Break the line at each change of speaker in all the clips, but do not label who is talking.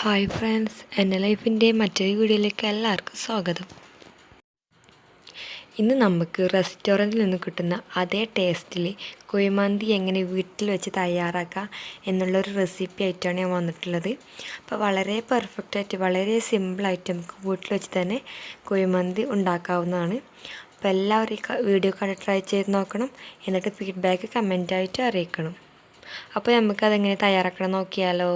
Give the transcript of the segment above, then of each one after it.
Hi friends, എൻ്റെ ലൈഫിൻ്റെ മറ്റൊരു വീഡിയോയിലേക്ക് എല്ലാവർക്കും സ്വാഗതം. ഇന്ന് നമുക്ക് റെസ്റ്റോറൻറ്റിൽ നിന്ന് കിട്ടുന്ന അതേ ടേസ്റ്റിൽ കുഴിമന്തി എങ്ങനെ വീട്ടിൽ വെച്ച് തയ്യാറാക്കാം എന്നുള്ളൊരു റെസിപ്പി ആയിട്ടാണ് ഞാൻ വന്നിട്ടുള്ളത്. അപ്പോൾ വളരെ പെർഫെക്റ്റായിട്ട് വളരെ സിമ്പിളായിട്ട് നമുക്ക് വീട്ടിൽ വെച്ച് തന്നെ കുഴിമന്തി ഉണ്ടാക്കാവുന്നതാണ്. അപ്പോൾ എല്ലാവരും ഈ വീഡിയോ കണ്ട് ട്രൈ ചെയ്ത് നോക്കണം, എന്നിട്ട് ഫീഡ്ബാക്ക് കമൻറ്റായിട്ട് അറിയിക്കണം. അപ്പോൾ നമുക്കതെങ്ങനെ തയ്യാറാക്കണം നോക്കിയാലോ.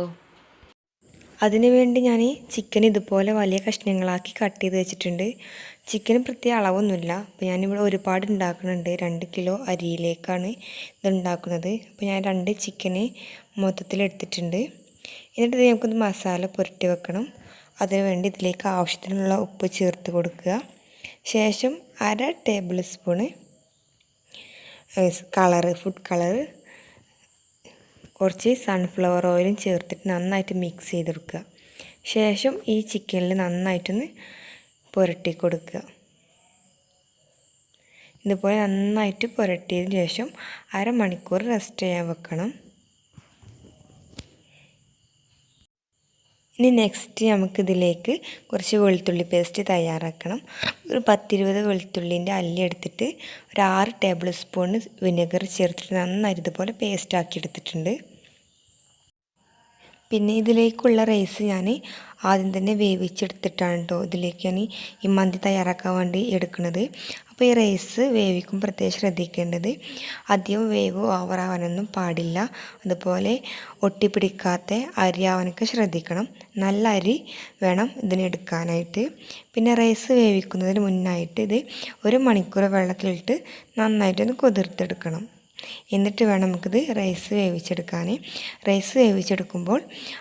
അതിനു വേണ്ടി ഞാൻ ചിക്കൻ ഇതുപോലെ വലിയ കഷ്ണങ്ങളാക്കി കട്ട് ചെയ്ത് വെച്ചിട്ടുണ്ട്. ചിക്കന് പ്രത്യേക അളവൊന്നുമില്ല. അപ്പോൾ ഞാനിവിടെ ഒരുപാട് ഉണ്ടാക്കുന്നുണ്ട്. 2 കിലോ അരിയിലേക്കാണ് ഇത് ഉണ്ടാക്കുന്നത്. അപ്പോൾ ഞാൻ 2 ചിക്കന് മൊത്തത്തിലെടുത്തിട്ടുണ്ട്. എന്നിട്ട് ഇത് നമുക്കൊന്ന് മസാല പുരട്ടി വെക്കണം. അതിനു വേണ്ടി ഇതിലേക്ക് ആവശ്യത്തിനുള്ള ഉപ്പ് ചേർത്ത് കൊടുക്കുക. ശേഷം 1/2 ടേബിൾ സ്പൂണ് ഫുഡ് കളറ്, കുറച്ച് സൺഫ്ലവർ ഓയിലും ചേർത്തിട്ട് നന്നായിട്ട് മിക്സ് ചെയ്തെടുക്കുക. ശേഷം ഈ ചിക്കനിൽ നന്നായിട്ടൊന്ന് പുരട്ടി കൊടുക്കുക. ഇതുപോലെ നന്നായിട്ട് പുരട്ടിയതിന് ശേഷം 1/2 മണിക്കൂർ റെസ്റ്റ് ചെയ്യാൻ വെക്കണം. ഇനി നെക്സ്റ്റ് നമുക്കിതിലേക്ക് കുറച്ച് വെളുത്തുള്ളി പേസ്റ്റ് തയ്യാറാക്കണം. ഒരു 10-20 വെളുത്തുള്ളിൻ്റെ അല്ലി എടുത്തിട്ട് ഒരു 6 ടേബിൾ സ്പൂൺ വിനെഗർ ചേർത്തിട്ട് നന്നായിട്ട് ഇതുപോലെ പേസ്റ്റ് ആക്കി എടുത്തിട്ടുണ്ട്. പിന്നെ ഇതിലേക്കുള്ള റൈസ് ഞാൻ ആദ്യം തന്നെ വേവിച്ചെടുത്തിട്ടാണ് കേട്ടോ ഇതിലേക്ക് ഞാൻ ഈ മന്തി തയ്യാറാക്കാൻ വേണ്ടി എടുക്കുന്നത്. അപ്പോൾ ഈ റൈസ് വേവിക്കും പ്രത്യേകം ശ്രദ്ധിക്കേണ്ടത്, അധികം വേവ് ഓവറാവാനൊന്നും പാടില്ല. അതുപോലെ ഒട്ടിപ്പിടിക്കാത്ത അരി ആവാനൊക്കെ ശ്രദ്ധിക്കണം. നല്ല അരി വേണം ഇതിനെടുക്കാനായിട്ട്. പിന്നെ റൈസ് വേവിക്കുന്നതിന് മുന്നായിട്ട് ഇത് 1 മണിക്കൂർ വെള്ളത്തിലിട്ട് നന്നായിട്ടൊന്ന് കുതിർത്തെടുക്കണം. എന്നിട്ട് വേണം നമുക്കിത് റൈസ് വേവിച്ചെടുക്കാൻ. റൈസ് വേവിച്ചെടുക്കുമ്പോൾ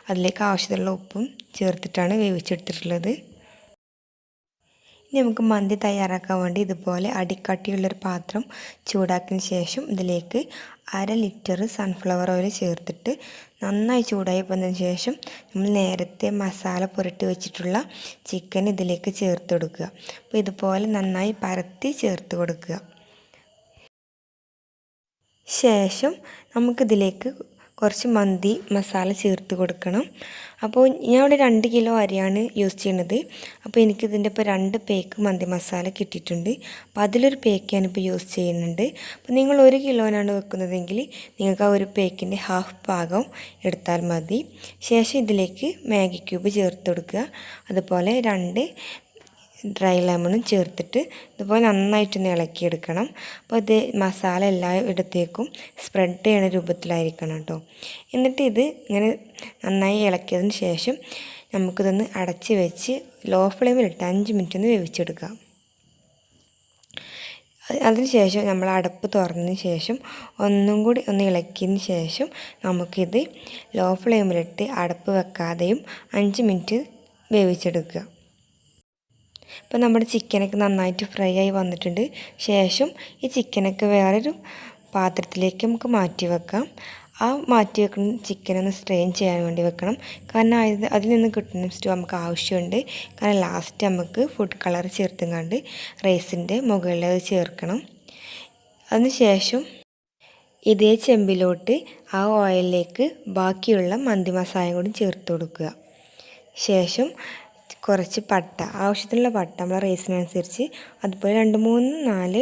അതിലേക്ക് ആവശ്യത്തിനുള്ള ഉപ്പും ചേർത്തിട്ടാണ് വേവിച്ചെടുത്തിട്ടുള്ളത്. ഇനി നമുക്ക് മന്തി തയ്യാറാക്കാൻ വേണ്ടി ഇതുപോലെ അടിക്കട്ടിയുള്ളൊരു പാത്രം ചൂടാക്കിയതിന് ശേഷം ഇതിലേക്ക് 1/2 ലിറ്റർ സൺഫ്ലവർ ഓയിൽ ചേർത്തിട്ട് നന്നായി ചൂടായി വന്നതിന് ശേഷം നമ്മൾ നേരത്തെ മസാല പുരട്ടി വെച്ചിട്ടുള്ള ചിക്കൻ ഇതിലേക്ക് ചേർത്ത് കൊടുക്കുക. അപ്പോൾ ഇതുപോലെ നന്നായി പരത്തി ചേർത്ത് കൊടുക്കുക. ശേഷം നമുക്കിതിലേക്ക് കുറച്ച് മന്തി മസാല ചേർത്ത് കൊടുക്കണം. അപ്പോൾ ഞാൻ ഇവിടെ 2 കിലോ അരിയാണ് യൂസ് ചെയ്യുന്നത്. അപ്പോൾ എനിക്കിതിൻ്റെ ഇപ്പോൾ 2 പേക്ക് മന്തി മസാല കിട്ടിയിട്ടുണ്ട്. അപ്പോൾ അതിലൊരു പേക്ക് ഞാനിപ്പോൾ യൂസ് ചെയ്യുന്നുണ്ട്. അപ്പോൾ നിങ്ങൾ 1 കിലോനാണ് വെക്കുന്നതെങ്കിൽ നിങ്ങൾക്ക് ആ 1 പേക്കിൻ്റെ ഹാഫ് ഭാഗം എടുത്താൽ മതി. ശേഷം ഇതിലേക്ക് മാഗി ക്യൂബ് ചേർത്ത് കൊടുക്കുക. അതുപോലെ 2 ഡ്രൈ ലെമണും ചേർത്തിട്ട് ഇതുപോലെ നന്നായിട്ടൊന്ന് ഇളക്കിയെടുക്കണം. അപ്പോൾ ഇത് മസാല എല്ലായിടത്തേക്കും സ്പ്രെഡ് ചെയ്യുന്ന രൂപത്തിലായിരിക്കണം കേട്ടോ. എന്നിട്ട് ഇത് ഇങ്ങനെ നന്നായി ഇളക്കിയതിന് ശേഷം നമുക്കിതൊന്ന് അടച്ച് വെച്ച് ലോ ഫ്ലെയിമിലിട്ട് 5 മിനിറ്റ് ഒന്ന് വേവിച്ചെടുക്കാം. അതിനുശേഷം നമ്മൾ അടപ്പ് തുറന്നതിന് ശേഷം ഒന്നും കൂടി ഒന്ന് ഇളക്കിയതിന് ശേഷം നമുക്കിത് ലോ ഫ്ലെയിമിലിട്ട് അടപ്പ് വെക്കാതെയും 5 മിനിറ്റ് വേവിച്ചെടുക്കുക. അപ്പോൾ നമ്മുടെ ചിക്കനൊക്കെ നന്നായിട്ട് ഫ്രൈ ആയി വന്നിട്ടുണ്ട്. ശേഷം ഈ ചിക്കനൊക്കെ വേറൊരു പാത്രത്തിലേക്ക് നമുക്ക് മാറ്റി വെക്കാം. ആ മാറ്റി വെക്കുന്ന ചിക്കനൊന്ന് സ്ട്രെയിൻ ചെയ്യാൻ വേണ്ടി വെക്കണം. കാരണം അതിൽ നിന്ന് കിട്ടുന്ന സ്റ്റൂ നമുക്ക് ആവശ്യമുണ്ട്. കാരണം ലാസ്റ്റ് നമുക്ക് ഫുഡ് കളർ ചേർത്തുകൊണ്ട് റൈസിൻ്റെ മുകളിൽ അത് ചേർക്കണം. അതിനുശേഷം ഇതേ ചെമ്പിലോട്ട് ആ ഓയിലിലേക്ക് ബാക്കിയുള്ള മന്തി മസാല കൂടി ചേർത്ത് കൊടുക്കുക. ശേഷം കുറച്ച് പട്ട, ആവശ്യത്തിനുള്ള പട്ട നമ്മളെ റൈസിനനുസരിച്ച്, അതുപോലെ 2-3-4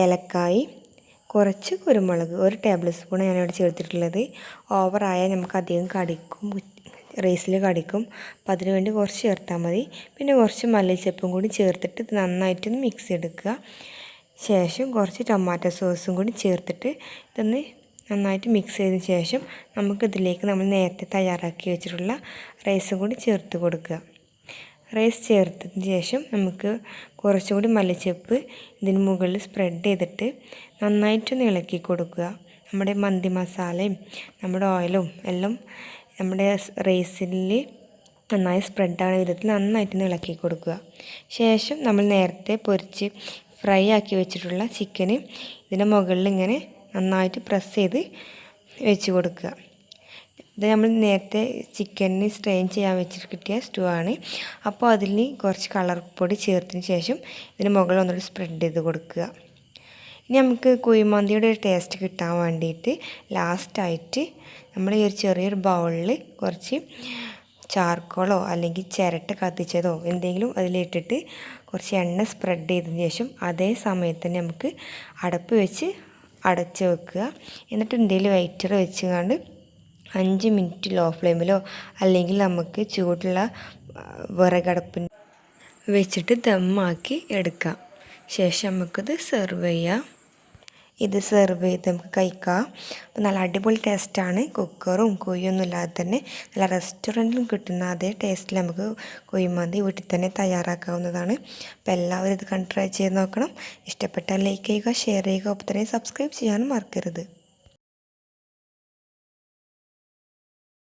ഏലക്കായി, കുറച്ച് കുരുമുളക്, 1 ടേബിൾ സ്പൂൺ ഞാനിവിടെ ചേർത്തിട്ടുള്ളത്. ഓവറായാൽ നമുക്ക് അധികം കടിക്കും, റൈസിൽ കടിക്കും. അപ്പോൾ അതിന് വേണ്ടി കുറച്ച് ചേർത്താൽ മതി. പിന്നെ കുറച്ച് മല്ലിച്ചപ്പും കൂടി ചേർത്തിട്ട് ഇത് നന്നായിട്ടൊന്ന് മിക്സ് എടുക്കുക. ശേഷം കുറച്ച് ടൊമാറ്റോ സോസും കൂടി ചേർത്തിട്ട് ഇതൊന്ന് നന്നായിട്ട് മിക്സ് ചെയ്തതിന് ശേഷം നമുക്കിതിലേക്ക് നമ്മൾ നേരത്തെ തയ്യാറാക്കി വെച്ചിട്ടുള്ള റൈസും കൂടി ചേർത്ത് കൊടുക്കുക. റൈസ് ചേർത്തതിന് ശേഷം നമുക്ക് കുറച്ചുകൂടി മല്ലിച്ചപ്പ് ഇതിന് മുകളിൽ സ്പ്രെഡ് ചെയ്തിട്ട് നന്നായിട്ടൊന്ന് ഇളക്കി കൊടുക്കുക. നമ്മുടെ മന്തി മസാലയും നമ്മുടെ ഓയിലും എല്ലാം നമ്മുടെ റൈസിൽ നന്നായി സ്പ്രെഡാകുന്ന വിധത്തിൽ നന്നായിട്ടൊന്ന് ഇളക്കി കൊടുക്കുക. ശേഷം നമ്മൾ നേരത്തെ പൊരിച്ച് ഫ്രൈ ആക്കി വെച്ചിട്ടുള്ള ചിക്കന് ഇതിൻ്റെ മുകളിൽ ഇങ്ങനെ നന്നായിട്ട് പ്രസ് ചെയ്ത് വെച്ച് കൊടുക്കുക. ഇത് നമ്മൾ നേരത്തെ ചിക്കനിന് സ്ട്രെയിൻ ചെയ്യാൻ വെച്ചിട്ട് കിട്ടിയ സ്റ്റൂ ആണ്. അപ്പോൾ അതിൽ കുറച്ച് കളർ പൊടി ചേർത്തതിന് ശേഷം ഇതിന് മുകളിൽ ഒന്നുകൂടി സ്പ്രെഡ് ചെയ്ത് കൊടുക്കുക. ഇനി നമുക്ക് കുഴിമന്തിയുടെ ഒരു ടേസ്റ്റ് കിട്ടാൻ വേണ്ടിയിട്ട് ലാസ്റ്റായിട്ട് നമ്മൾ ഈ ഒരു ചെറിയൊരു ബൗളിൽ കുറച്ച് ചാർക്കോളോ അല്ലെങ്കിൽ ചിരട്ട കത്തിച്ചതോ എന്തെങ്കിലും അതിലിട്ടിട്ട് കുറച്ച് എണ്ണ സ്പ്രെഡ് ചെയ്തതിന് ശേഷം അതേ സമയത്ത് തന്നെ നമുക്ക് അടപ്പ് വെച്ച് അടച്ച് വെക്കുക. എന്നിട്ട് എന്തെങ്കിലും വെയിറ്റർ വെച്ചുകൊണ്ട് 5 മിനിറ്റ് ലോ ഫ്ലെയിമിലോ അല്ലെങ്കിൽ നമുക്ക് ചൂടുള്ള വിറകടുപ്പിൽ വെച്ചിട്ട് ദമ്മാക്കി എടുക്കാം. ശേഷം നമുക്കിത് സെർവ് ചെയ്യാം. ഇത് സെർവ് ചെയ്ത് നമുക്ക് കഴിക്കാം. നല്ല അടിപൊളി ടേസ്റ്റാണ്. കുക്കറും കുഴിയൊന്നും ഇല്ലാതെ തന്നെ നല്ല റെസ്റ്റോറൻറ്റിലും കിട്ടുന്ന അതേ ടേസ്റ്റിൽ നമുക്ക് കുഴിമന്തി വീട്ടിൽ തന്നെ തയ്യാറാക്കാവുന്നതാണ്. അപ്പോൾ എല്ലാവരും ഇത് കണ്ട് ട്രൈ ചെയ്ത് നോക്കണം. ഇഷ്ടപ്പെട്ടാൽ ലൈക്ക് ചെയ്യുക, ഷെയർ ചെയ്യുക, ഒപ്പം തന്നെ സബ്സ്ക്രൈബ് ചെയ്യാനും മറക്കരുത്.